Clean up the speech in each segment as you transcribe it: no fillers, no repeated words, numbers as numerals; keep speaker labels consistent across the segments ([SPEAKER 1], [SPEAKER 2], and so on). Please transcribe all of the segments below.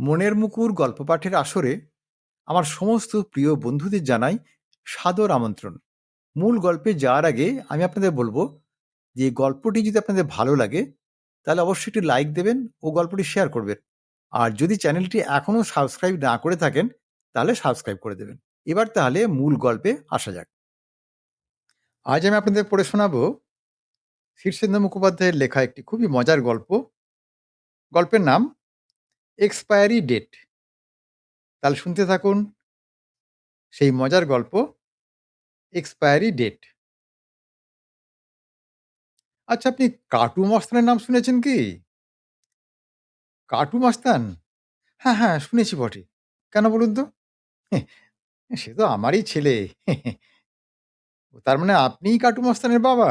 [SPEAKER 1] মনের মুকুর গল্প পাঠের আসরে আমার সমস্ত প্রিয় বন্ধুদের জানাই সাদর আমন্ত্রণ। মূল গল্পে যাওয়ার আগে আমি আপনাদের বলবো যে গল্পটি যদি আপনাদের ভালো লাগে তাহলে অবশ্যই একটি লাইক দেবেন ও গল্পটি শেয়ার করবেন। আর যদি চ্যানেলটি এখনো সাবস্ক্রাইব না করে থাকেন তাহলে সাবস্ক্রাইব করে দেবেন। এবার তাহলে মূল গল্পে আসা যাক। আজ আমি আপনাদের পড়ে শোনাবো শীর্ষেন্দু মুখোপাধ্যায়ের লেখা একটি খুবই মজার গল্প। গল্পের নাম এক্সপায়ারি ডেট। তাহলে শুনতে থাকুন সেই মজার গল্প এক্সপায়ারি ডেট। আচ্ছা, আপনি কাটু মস্তানের নাম শুনেছেন কি? কাটু মস্তান? হ্যাঁ, হ্যাঁ, শুনেছি বটে। কেন বলুন তো? হেহ, সে তো আমারই ছেলে। তার মানে আপনিই কাটু মস্তানের বাবা?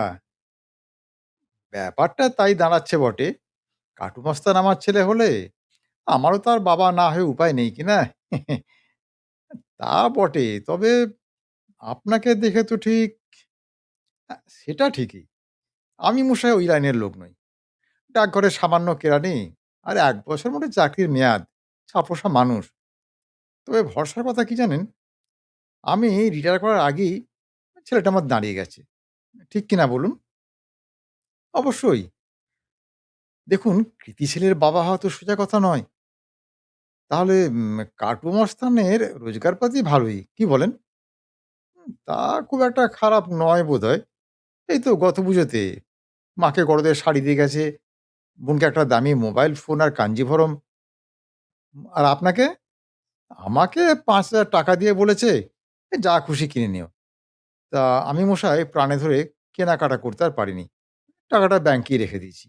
[SPEAKER 1] ব্যাপারটা তাই দাঁড়াচ্ছে বটে। কাটু মস্তান আমার ছেলে হলে আমারও তো আর বাবা না হয়ে উপায় নেই, কি না? তা বটে। তবে আপনাকে দেখে তো ঠিক সেটা ঠিকই। আমি মশাই ওই লাইনের লোক নই। ডাকঘরে সামান্য কেরানি, আর ১ বছর মোটে চাকরির মেয়াদ। ছাপোষা মানুষ। তবে ভরসার কথা কি জানেন? আমি রিটায়ার করার আগেই ছেলেটা আমার দাঁড়িয়ে গেছে। ঠিক কিনা বলুন? অবশ্যই। দেখুন, কৃতী ছেলের বাবা হওয়া তো সোজা কথা নয়। তাহলে কাটু মস্তানের রোজগারপাতি ভালোই। কি বলেন? তা খুব একটা খারাপ নয় বোধহয়। এই তো গত পুজোতে মাকে গরদের শাড়ি দিয়ে গেছে, বোনকে একটা দামি মোবাইল ফোন আর কাঞ্জিভরম। আর আপনাকে? আমাকে ৳৫,০০০ দিয়ে বলেছে, যা খুশি কিনে নিও।" তা আমি মশাই প্রাণে ধরে কেনাকাটা করতে আর পারিনি। টাকাটা ব্যাংকেই রেখে দিয়েছি।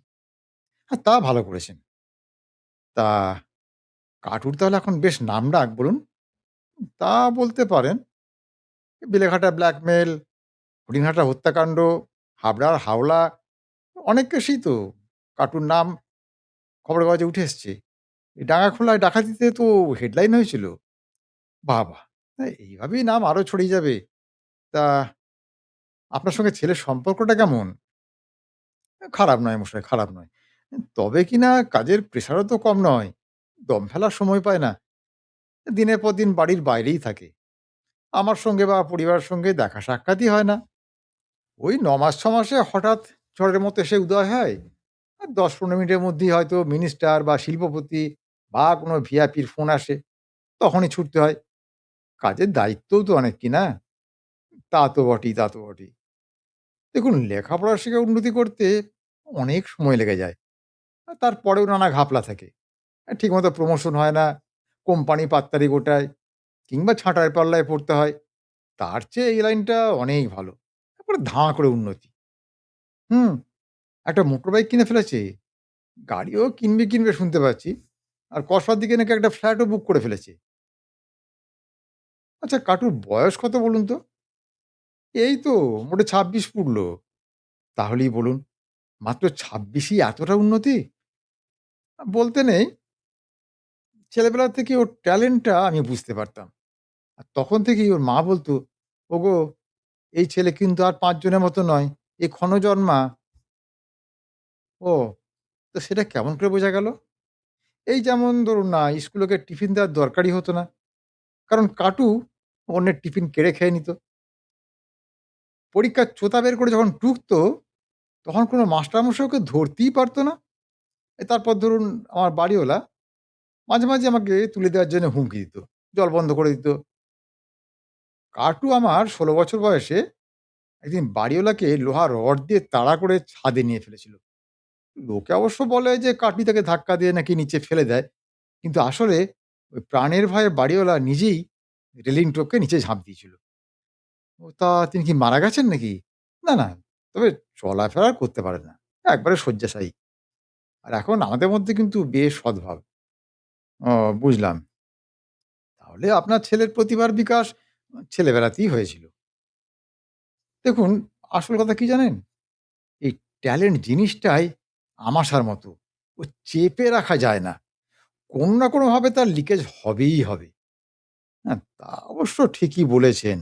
[SPEAKER 1] হ্যাঁ, তা ভালো করেছেন। তা কাটুর তাহলে এখন বেশ নামডাক বলুন? তা বলতে পারেন। বেলেঘাটা ব্ল্যাকমেইল, হরিণঘাটা হত্যাকাণ্ড, হাবড়ার হাওলা, অনেক কেসেই তো কাটুর নাম খবরের কাগজে উঠে এসছে। এই ডাঙাখোলায় ডাকাতিতে তো হেডলাইন হয়েছিল। বাহ! বাহ! এইভাবেই নাম আরো ছড়িয়ে যাবে। তা আপনার সঙ্গে ছেলের সম্পর্কটা কেমন? খারাপ নয় মশাই, খারাপ নয়। তবে কিনা কাজের প্রেশারও তো কম নয়। দম ফেলার সময় পায় না। দিনের পর দিন বাড়ির বাইরেই থাকে। আমার সঙ্গে বা পরিবারের সঙ্গে দেখা সাক্ষাৎই হয় না। ওই ৯ মাস ৬ মাসে হঠাৎ ঝড়ের মতো এসে উদয় হয়। আর ১০-১৫ মিনিটের মধ্যেই হয়তো মিনিস্টার বা শিল্পপতি বা কোনো ভিআইপির ফোন আসে। তখনই ছুটতে হয়। কাজের দায়িত্বও তো অনেক, কি না? তা তো বটেই, তা তো বটেই। দেখুন, লেখাপড়া শিখে উন্নতি করতে অনেক সময় লেগে যায়। আর তারপরেও নানা ঘাপলা থাকে। ঠিকমতো প্রমোশন হয় না, কোম্পানি পাততাড়ি গোটায়, কিংবা ছাঁটাই পাল্লায় পড়তে হয়। তার চেয়ে এই লাইনটা অনেক ভালো। তারপরে ধাঁ করে উন্নতি। হুম, একটা মোটরবাইক কিনে ফেলেছে। গাড়িও কিনবে শুনতে পাচ্ছি। আর কসবার দিকে নাকি একটা ফ্ল্যাটও বুক করে ফেলেছে। আচ্ছা, কাটুর বয়স কত বলুন তো? এই তো মোটে ২৬ পুরলো। তাহলেই বলুন, মাত্র ২৬ই এতটা উন্নতি? বলতে নেই, ছেলেবেলা থেকে ওর ট্যালেন্টটা আমি বুঝতে পারতাম। আর তখন থেকেই ওর মা বলত, "ওগো, এই ছেলে কিন্তু আর ৫ জনের মতো নয়। এ ক্ষণজন্মা।" ও! তো সেটা কেমন করে বোঝা গেল? এই যেমন ধরুন না, স্কুলে ওকে টিফিন দেওয়ার দরকারই হতো না। কারণ কাটু অন্যের টিফিন কেড়ে খেয়ে নিত। পরীক্ষার চোতা বের করে যখন টুকতো, তখন কোনো মাস্টারমশাই ওকে ধরতেই পারত না। তারপর ধরুন, আমার বাড়িওয়ালা মাঝে মাঝে আমাকে তুলে দেওয়ার জন্য হুমকি দিত। জল বন্ধ করে দিত। কাটু আমার ১৬ বছর বয়সে একদিন বাড়িওয়ালাকে লোহার রড দিয়ে তাড়া করে ছাদে নিয়ে ফেলেছিল। লোকে অবশ্য বলে যে কাঠি তাকে ধাক্কা দিয়ে নাকি নিচে ফেলে দেয়। কিন্তু আসলে ওই প্রাণের ভয়ে বাড়িওয়ালা নিজেই রেলিং টপকে নিচে ঝাঁপ দিয়েছিল। ও তা তিনি কি মারা গেছেন নাকি? না, না। তবে চলাফেরা করতে পারেন না। একবারে শয্যাশায়ী। আর এখন আমাদের মধ্যে কিন্তু বেশ সদ্ভাব। ও, বুঝলাম। তাহলে আপনার ছেলের প্রতিভার বিকাশ ছেলেবেলাতেই হয়েছিল। দেখুন, আসল কথা কি জানেন? এই ট্যালেন্ট জিনিসটাই আমাশার মতো। ও চেপে রাখা যায় না। কোনো না কোনোভাবে তার লিকেজ হবেই হবে। হ্যাঁ, তা অবশ্য ঠিকই বলেছেন।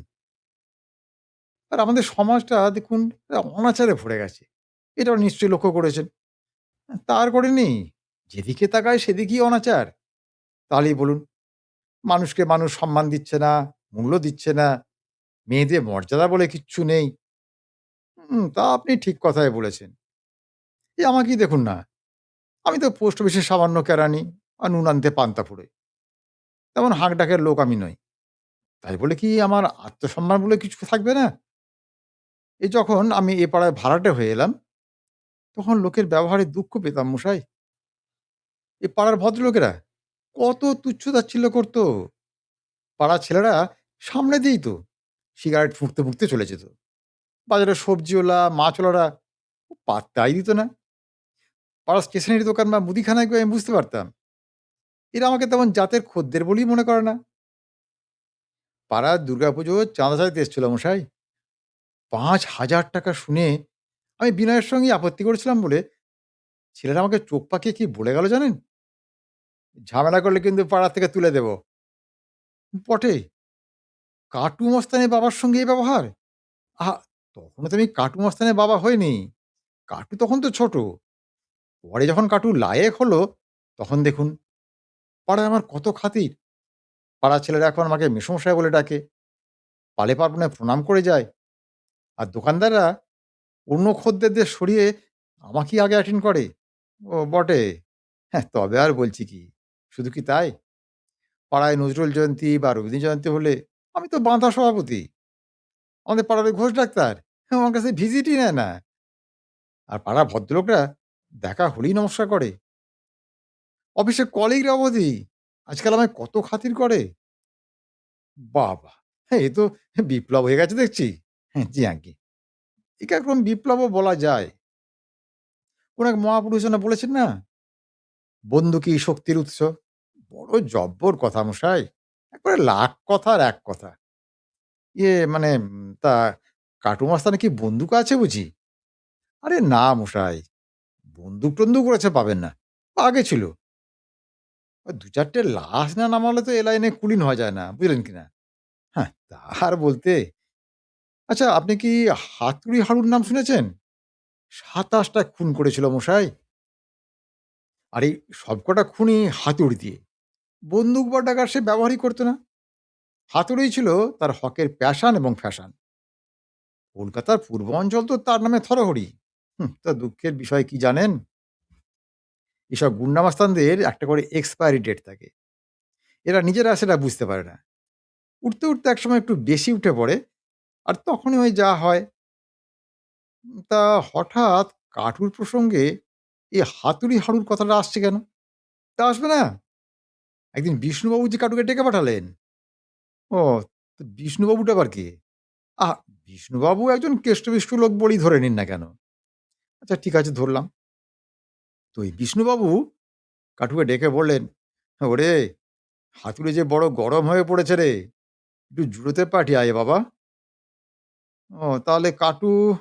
[SPEAKER 1] আর আমাদের সমাজটা দেখুন অনাচারে ভরে গেছে। এটাও নিশ্চয়ই লক্ষ্য করেছেন। তা আর করেনি? যেদিকে তাকায় সেদিকেই অনাচার। তাহলেই বলুন, মানুষকে মানুষ সম্মান দিচ্ছে না, মূল্য দিচ্ছে না, মেয়েদের মর্যাদা বলে কিচ্ছু নেই। তা আপনি ঠিক কথাই বলেছেন। এই আমাকেই দেখুন না, আমি তো পোস্ট অফিসের সামান্য কেরানি আর নুন আনতে পান্তা ফুরোই। তেমন হাঁকডাকের লোক আমি নই। তাই বলে কি আমার আত্মসম্মান বলে কিছু থাকবে না? এই যখন আমি এ পাড়ায় ভাড়াটে হয়ে এলাম, তখন লোকের ব্যবহারে দুঃখ পেতাম মশাই। এ পাড়ার ভদ্রলোকেরা কত তুচ্ছ-তাচ্ছিল্য করত। পাড়ার ছেলেরা সামনে দিয়েই তো সিগারেট ফুঁকতে, ফুঁকতে চলে যেত। বাজারের সবজিওয়ালা, মাছওয়ালারা পাত্তাই দিত না। পাড়ার স্টেশনারি দোকান বা মুদিখানায় গিয়ে আমি বুঝতে পারতাম, এরা আমাকে তেমন জাতের খদ্দের বলেই মনে করে না। পাড়ার দুর্গাপুজোর চাঁদা চাইতে এসেছিল মশাই। ৳৫,০০০ শুনে আমি বিনয়ের সঙ্গেই আপত্তি করেছিলাম বলে ছেলেরা আমাকে চোখ পাকিয়ে কি বলে গেল জানেন? "ঝামেলা করলে কিন্তু পাড়া থেকে তুলে দেব।" বটে! কাটু মস্তানের বাবার সঙ্গে এই ব্যবহার? আহা! তখনও তো আমি কাটু মস্তানের বাবা হইনি। কাটু তখন তো ছোট। পরে যখন কাটু লায়েক হলো, তখন দেখুন পাড়ায় আমার কত খাতির। পাড়ার ছেলেরা এখন আমাকে মেসোমশাই বলে ডাকে। পালে পার্বণে প্রণাম করে যায়। আর দোকানদাররা অন্য খদ্দেরদের সরিয়ে আমাকেই আগে অ্যাটেন্ড করে। ও বটে! হ্যাঁ, তবে আর বলছি কি? শুধু কি তাই? পাড়ায় নজরুল জয়ন্তী বা রবীন্দ্র জয়ন্তী হলে আমি তো বাঁধা সভাপতি। আমাদের পাড়ার ওই ঘোষ ডাক্তার, হ্যাঁ, আমার কাছে ভিজিটই নেয় না। আর পাড়ার ভদ্রলোকরা দেখা হলেই নমস্কার করে। অফিসের কলিগরা অবধি আজকাল আমায় কত খাতির করে। বাবা! হ্যাঁ, এ তো বিপ্লব হয়ে গেছে দেখছি। হ্যাঁ, জি আজ্ঞে। একে একরকম বিপ্লবও বলা যায়। কোন এক মহাপুরুষ যেন বলেছেন না? বন্দুকই শক্তির উৎস। বড় জব্বর কথা মশাই। একেবারে লাখ কথার এক কথা। মানে তা কাটু মাস্তানের কি বন্দুক আছে বুঝি? আরে না মশাই, বন্দুক-টন্দুক ওর কাছে পাবেন না। আগে ছিল। ওই ২-৪ টে লাশ না নামালে তো এ লাইনে কুলীন হওয়া যায় না। বুঝলেন কিনা? হ্যাঁ, তা আর বলতে। আচ্ছা, আপনি কি হাতুড়ি হাড়ুর নাম শুনেছেন? ২৭ টা খুন করেছিল মশাই। আর এই সবকটা খুনই হাতুড়ি দিয়ে। বন্দুক বা ডাকাত সে ব্যবহারই করত না। হাতুড়িই ছিল তার হকের প্যাশান এবং ফ্যাশান। কলকাতার পূর্ব অঞ্চল তো তার নামে থরহরি। তা দুঃখের বিষয় কি জানেন? এসব গুন্ডামাস্তানদের একটা করে এক্সপায়ারি ডেট থাকে। এরা নিজেরা সেটা বুঝতে পারে না। উঠতে, উঠতে একসময় একটু বেশি উঠে পড়ে। আর তখনই ওই যা হয়। তা হঠাৎ কাঠুর প্রসঙ্গে এই হাতুড়ি হাড়ুর কথাটা আসছে কেন? তা আসবে না? একদিন বিষ্ণুবাবু যে কাটুকে ডেকে পাঠালেন। ও, তো বিষ্ণুবাবুটা আবার কে? আহা! বিষ্ণুবাবু একজন কেষ্ট-বিষ্ট লোক বলেই ধরে নিন না কেন। আচ্ছা ঠিক আছে ধরলাম। তো এই বিষ্ণুবাবু কাঠুকে ডেকে বললেন, "ওরে হাতুড়ি যে বড় গরম হয়ে পড়েছে রে, একটু জুড়োতে পাঠিয়ে আয় বাবা।" ও তাহলে কাটু,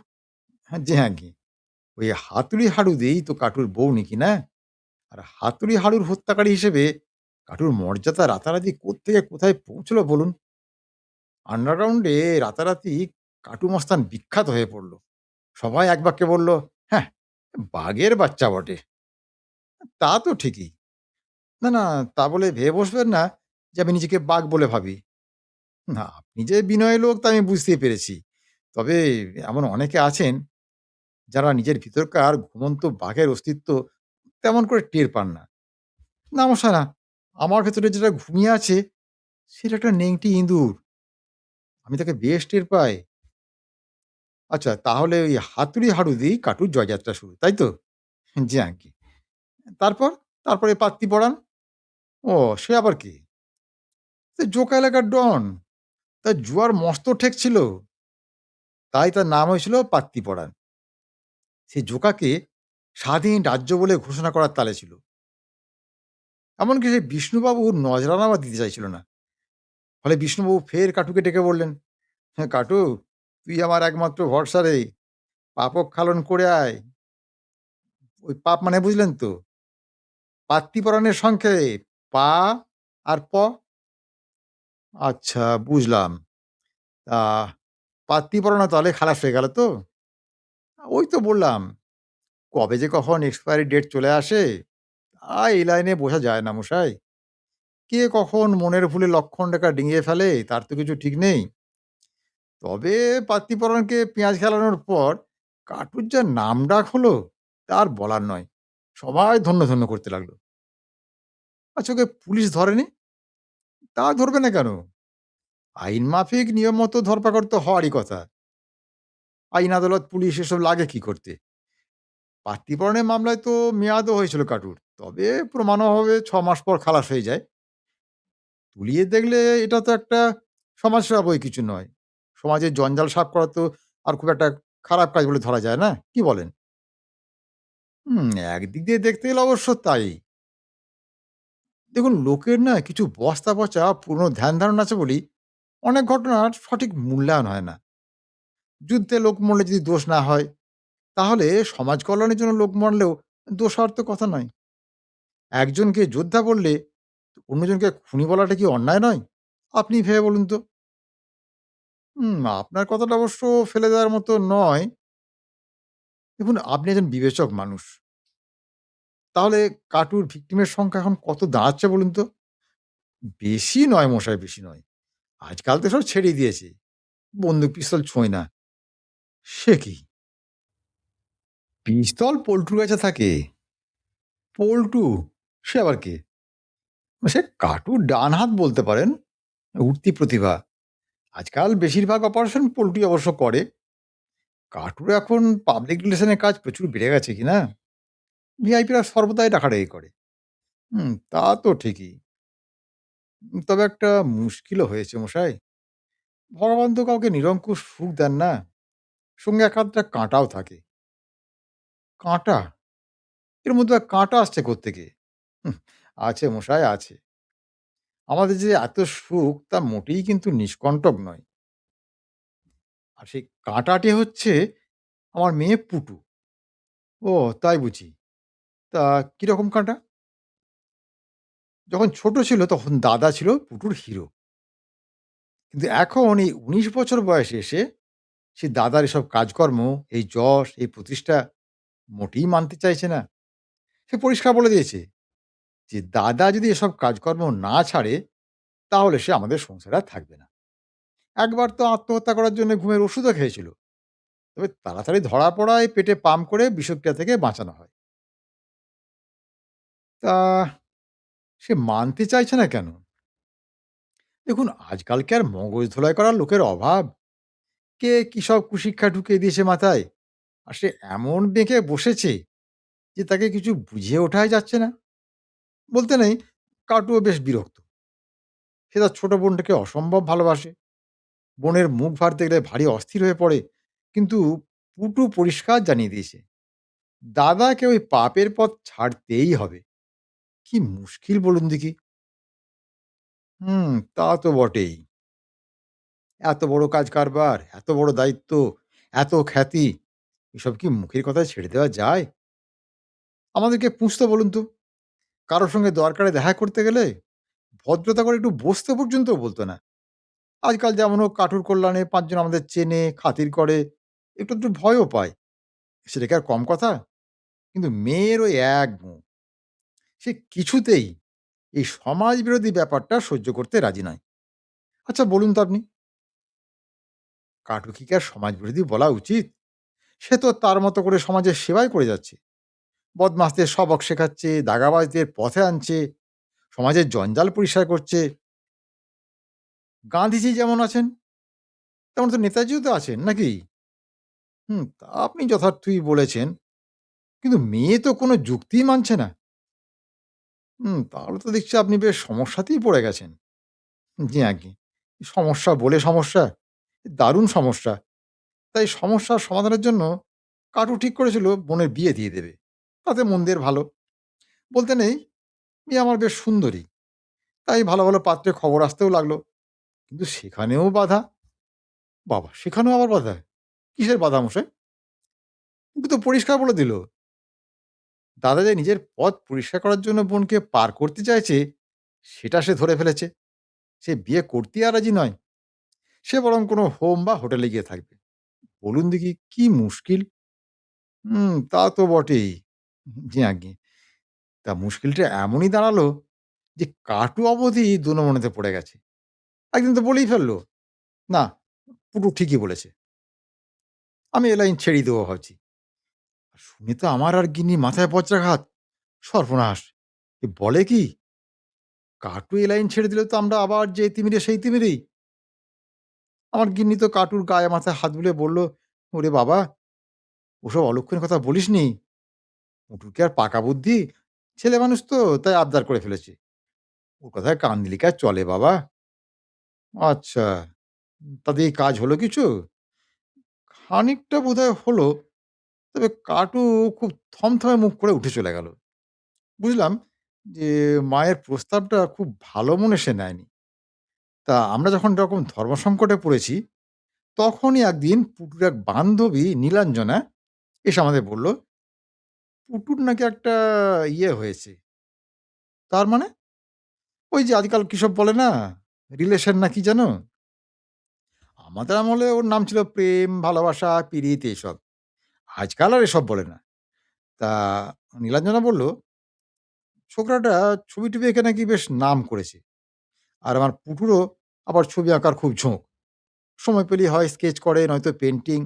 [SPEAKER 1] হ্যাঁ, জি হ্যাঁ, ওই হাতুড়ি হাড়ু দিয়েই তো কাটুর বউ নাকি না? আর হাতুড়ি হাড়ুর হত্যাকারী হিসেবে কাটুর মর্যাদা রাতারাতি কোত্থেকে কোথায় পৌঁছলো বলুন? আন্ডারগ্রাউন্ডে রাতারাতি কাটু মস্তান বিখ্যাত হয়ে পড়ল। সবাই এক বাক্যে বলল, "হ্যাঁ, বাঘের বাচ্চা বটে।" তা তো ঠিকই। না, না, তা বলে ভেবে বসবেন না যে আমি নিজেকে বাঘ বলে ভাবি। না, আপনি যে বিনয়ী লোক তা আমি বুঝতেই পেরেছি। তবে এমন অনেকে আছেন যারা নিজের ভিতরকার ঘুমন্ত বাঘের অস্তিত্ব তেমন করে টের পান না। না মশাই না, আমার ভেতরে যেটা ঘুমিয়ে আছে সেটা একটা নেংটি ইঁদুর। আমি তাকে বেশ টের পাই। আচ্ছা তাহলে ওই হাতুড়ি হাডুদি কাটুর জয়যাত্রা শুরু, তাই তো? জি আজ্ঞে। তারপর? তারপরে পাত্তি পড়ান? ও, সে আবার কি? সে জোকা এলাকার ডন। তার জুয়ার মস্ত ঠেক ছিল। তাই তার নাম হয়েছিল পাত্তি পড়ান। সে জোকাকে স্বাধীন রাজ্য বলে ঘোষণা করার তালে ছিল। এমনকি সে বিষ্ণুবাবুর নজরানাও দিতে চাইছিল না। ফলে বিষ্ণুবাবু ফের কাটুকে ডেকে বললেন, "হ্যাঁ কাটু, তুই আমার একমাত্র ভরসা রে। পাপক-খালন করে আয়।" ওই পাপ মানে বুঝলেন তো? পাত্তিপরায়ণের সংক্ষেপ পা আর প। আচ্ছা বুঝলাম। তা পাত্তি পরানো তাহলে খালাস হয়ে গেল তো? ওই তো বললাম, কবে যে কখন এক্সপায়ারি ডেট চলে আসে, এই লাইনে বোঝা যায় না মশাই। কে কখন মনের ভুলে লক্ষণ রেখা ডিঙিয়ে ফেলে তার তো কিছু ঠিক নেই। তবে পাত্রীপরায়ণকে পেঁয়াজ খেলানোর পর কাটুর যা নামডাক হলো তার বলার নয়। সবাই ধন্য, ধন্য করতে লাগলো। আচ্ছা ওকে পুলিশ ধরেনি? তা ধরবে না কেন? আইন মাফিক নিয়ম মতো ধরপাকড় তো হওয়ারই কথা। আইন আদালত, পুলিশ এসব লাগে কি করতে? পাত্রীপরণের মামলায় তো মেয়াদও হয়েছিল কাটুর। তবে প্রমাণ অভাবে ৬ মাস পর খালাস হয়ে যায়। তুলিয়ে দেখলে এটা তো একটা সমাজসেবা বই কিছু নয়। সমাজের জঞ্জাল সাফ করা তো আর খুব একটা খারাপ কাজ বলে ধরা যায় না। কি বলেন? একদিক দিয়ে দেখতে গেলে অবশ্য তাই। দেখুন লোকের না কিছু বস্তা পচা পুরনো ধ্যান ধারণা আছে বলেই অনেক ঘটনার সঠিক মূল্যায়ন হয় না। যুদ্ধে লোক মরলে যদি দোষ না হয়, তাহলে সমাজ কল্যাণের জন্য লোক মরলেও দোষ হওয়ার তো কথা নয়। একজনকে যোদ্ধা বললে অন্যজনকে খুনি বলাটা কি অন্যায় নয়? আপনি ভেবে বলুন তো? আপনার কথাটা অবশ্য ফেলে দেওয়ার মতো নয়। দেখুন আপনি একজন বিবেচক মানুষ। তাহলে কাটুর ভিক্টিমের সংখ্যা এখন কত দাঁড়াচ্ছে বলুন তো? বেশি নয় মশাই, বেশি নয়। আজকাল তো সব ছেড়েই দিয়েছে। বন্দুক পিস্তল ছোঁয় না। সে কি? পিস্তল পল্টুর কাছে থাকে? পল্টু? সে আবার কে? সে কাটুর ডান হাত বলতে পারেন। উঠতি প্রতিভা। আজকাল বেশিরভাগ অপারেশন পল্টুই অবশ্য করে। কাটুর এখন পাবলিক রিলেশন এর কাজ প্রচুর বেড়ে গেছে কিনা? ভিআইপিরা সর্বদাই ডাকাডাকি করে। তা তো ঠিকই। তবে একটা মুশকিলও হয়েছে মশাই। ভগবান তো কাউকে নিরঙ্কুশ সুখ দেন না। সঙ্গে এক আধটা কাঁটাও থাকে। কাঁটা? এর মধ্যে আবার কাঁটা আসছে কোত্থেকে? হুম, আছে মশাই আছে। আমাদের যে এত সুখ তা মোটেই কিন্তু নিষ্কণ্টক নয়। আর সেই কাঁটাটি হচ্ছে আমার মেয়ে পুটু। ও তাই বুঝি? তা কিরকম কাঁটা? যখন ছোট ছিল তখন দাদা ছিল পুটুর হিরো। কিন্তু এখন এই ১৯ বছর বয়সে এসে সে দাদার এসব কাজকর্ম, এই যশ, এই প্রতিষ্ঠা মোটেই মানতে চাইছে না। সে পরিষ্কার বলে দিয়েছে যে, দাদা যদি এসব কাজকর্ম না ছাড়ে, তাহলে সে আমাদের সংসারে আর থাকবে না। একবার তো আত্মহত্যা করার জন্য ঘুমের ওষুধও খেয়েছিল। তবে তাড়াতাড়ি ধরা পড়ায় পেটে পাম্প করে বিষক্রিয়া থেকে বাঁচানো হয়। তা সে মানতে চাইছে না কেন? দেখুন আজকাল কি আর মগজ ধোলাই করার লোকের অভাব? কে কি সব কুশিক্ষা ঢুকিয়ে দিয়েছে মাথায়। আর সে এমন বেঁকে বসেছে যে তাকে কিছু বুঝিয়ে ওঠাই যাচ্ছে না। বলতে নেই, কাটুও বেশ বিরক্ত। সে তার ছোট বোনটাকে অসম্ভব ভালোবাসে। বোনের মুখ ভার দেখলে ভারী অস্থির হয়ে পড়ে। কিন্তু পুটু পরিষ্কার জানিয়ে দিয়েছে, দাদাকে ওই পাপের পথ ছাড়তেই হবে। কি মুশকিল বলুন দেখি? তা তো বটেই। এত বড় কাজ কারবার, এত বড় দায়িত্ব, এত খ্যাতি, এসব কি মুখের কথায় ছেড়ে দেওয়া যায়? আমাদেরকে পুঁছতো বলুন তো? কারো সঙ্গে দরকারে দেখা করতে গেলে ভদ্রতা করে একটু বসতে পর্যন্ত বলতো না। আজকাল যেমন হোক কাঠুর কল্যাণে ৫ জন আমাদের চেনে, খাতির করে, একটু, একটু ভয়ও পায়। সেটা কি আর কম কথা? কিন্তু মেয়ের ওই এক গুণ, সে কিছুতেই এই সমাজ বিরোধী ব্যাপারটা সহ্য করতে রাজি নয়। আচ্ছা বলুন তো আপনি, কাঠুকে কি আর সমাজ বিরোধী বলা উচিত? সে তো তার মতো করে সমাজের সেবাই করে যাচ্ছে। বদমাশদের সবক শেখাচ্ছে, দাগাবাজদের পথে আনছে, সমাজের জঞ্জাল পরিষ্কার করছে। গান্ধীজি যেমন আছেন, তেমন তো নেতাজিও তো আছেন, নাকি? তা আপনি যথার্থই বলেছেন। কিন্তু মেয়ে তো কোনো যুক্তিই মানছে না। তাহলে তো দেখছি আপনি বেশ সমস্যাতেই পড়ে গেছেন। জি আজ্ঞে। সমস্যা বলে সমস্যা? দারুণ সমস্যা। তাই সমস্যার সমাধানের জন্য কাটু ঠিক করেছিল বোনের বিয়ে দিয়ে দেবে। তাতে মন্দের ভালো। বলতে নেই, মেয়ে আমার বেশ সুন্দরী। তাই ভালো, ভালো পাত্রে খবর আসতেও লাগলো। কিন্তু সেখানেও বাধা। বাবা! সেখানেও আবার বাধা? কিসের বাধা মশাই? ওকে তো পরিষ্কার বলে দিল, দাদা যে নিজের পথ পরিষ্কার করার জন্য বোনকে পার করতে চাইছে, সেটা সে ধরে ফেলেছে। সে বিয়ে করতেই আর রাজি নয়। সে বরং কোনো হোম বা হোটেলে গিয়ে থাকবে। বলুন দেখি কি মুশকিল? তা তো বটেই। জি আজ্ঞে। তা মুশকিলটা এমনই দাঁড়ালো যে কাটু অবধি দুনো-মনেতে পড়ে গেছে। একদিন তো বলেই ফেলল, "না, পুটু ঠিকই বলেছে। আমি এ লাইন ছেড়েই দেবো ভাবছি।" শুনে তো আমার আর গিন্নির মাথায় বজ্রাঘাত। সর্বনাশ! এ বলে কি? কাটু এ লাইন ছেড়ে দিলে তো আমরা আবার যে তিমিরে সেই তিমিরেই। আমার গিন্নি তো কাটুর গায়ে মাথায় হাত বুলিয়ে বলল, "ওরে বাবা! ওসব অলক্ষণে কথা বলিসনি। পুটুর কি আর পাকা বুদ্ধি? ছেলে মানুষ তো তাই আবদার করে ফেলেছে। ওর কথায় কান দিলে কি আর চলে বাবা?" আচ্ছা, তা দিয়ে কাজ হলো কিছু? খানিকটা বোধহয় হলো। তবে কাটু খুব থমথমে মুখ করে উঠে চলে গেল। বুঝলাম যে মায়ের প্রস্তাবটা খুব ভালো মনে সে নেয়নি। তা আমরা যখন এরকম ধর্মসংকটে পড়েছি, তখনই একদিন পুটুর এক বান্ধবী নীলাঞ্জনা এসে আমাদের বলল, "পুটুর নাকি একটা হয়েছে।" "তার মানে?" "ওই যে আজকাল কিসব বলে না, রিলেশন না কি যেন? আমাদের আমলে ওর নাম ছিল প্রেম, ভালোবাসা, পীড়িত এসব। আজকাল আর এসব বলে না।" তা নীলাঞ্জনা বলল, "ছোকরাটা ছবি-টবি এঁকে নাকি বেশ নাম করেছে। আর আমার পুটুরও আবার ছবি আঁকার খুব ঝোঁক। সময় পেলেই হয় স্কেচ করে, নয়তো পেইন্টিং।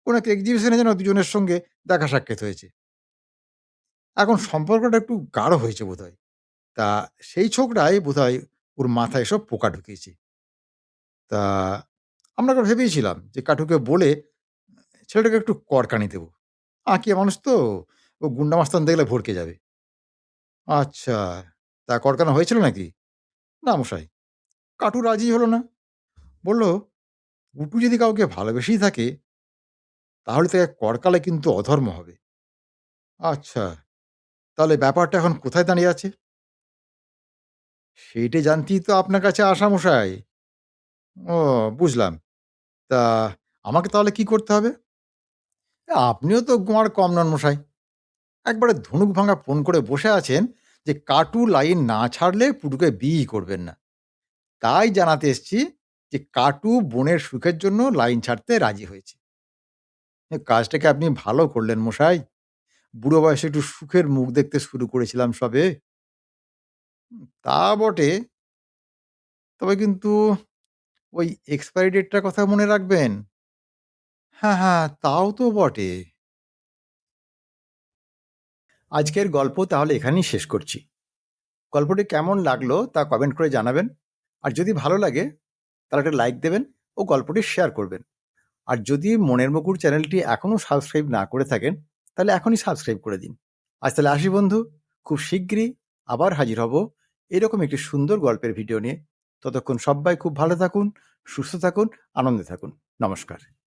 [SPEAKER 1] কোন একটা এক্সিবিশনে যেন দুজনের সঙ্গে দেখা সাক্ষাৎ হয়েছে। এখন সম্পর্কটা একটু গাঢ় হয়েছে বোধহয়। তা সেই ছোকরাই বোধহয় ওর মাথায় এসব পোকা ঢুকিয়েছে। তা আমরা তো ভেবেইছিলাম যে কাঠুকে বলে ছেলেটাকে একটু করকানি দেব। আঁকিয়া মানুষ তো, ও গুন্ডা মাস্তান দেখলে ভড়কে যাবে।" "আচ্ছা, তা করকানো হয়েছিল নাকি?" "না মশাই, কাঠু রাজি হলো না। বলল, পুটু যদি কাউকে ভালোবেসেই থাকে, তাহলে তাকে করকালে কিন্তু অধর্ম হবে।" "আচ্ছা, তাহলে ব্যাপারটা এখন কোথায় দাঁড়িয়ে আছে?" "সেইটে জানতেই তো আপনার কাছে আসা মশাই।" "ও বুঝলাম। তা আমাকে তাহলে কি করতে হবে?" "আপনিও তো গোঁয়ার কম নন মশাই। একবারে ধনুক ভাঙা পণ করে বসে আছেন যে কাটু লাইন না ছাড়লে পুটুকে বিয়েই করবেন না। তাই জানাতে এসছি যে কাটু বোনের সুখের জন্য লাইন ছাড়তে রাজি হয়েছে। কাজটাকে আপনি ভালো করলেন মশাই। বুড়ো বয়সে একটু সুখের মুখ দেখতে শুরু করেছিলাম সবে।" "তা বটে, তবে কিন্তু ওই এক্সপায়ারি ডেটটার কথা মনে রাখবেন।" "হ্যাঁ, হ্যাঁ, তাও তো বটে।" আজকের গল্প তাহলে এখানেই শেষ করছি। গল্পটি কেমন লাগলো তা কমেন্ট করে জানাবেন। আর যদি ভালো লাগে তাহলে একটা লাইক দেবেন ও গল্পটি শেয়ার করবেন। আর যদি মনের মুকুর চ্যানেলটি এখনও সাবস্ক্রাইব না করে থাকেন, তাহলে এখনই সাবস্ক্রাইব করে দিন। আজ তাহলে আসি বন্ধু, খুব শিগগিরই আবার হাজির হব এরকম একটি সুন্দর গল্পের ভিডিও নিয়ে। ততক্ষণ সব্বাই খুব ভালো থাকুন, সুস্থ থাকুন, আনন্দে থাকুন। নমস্কার।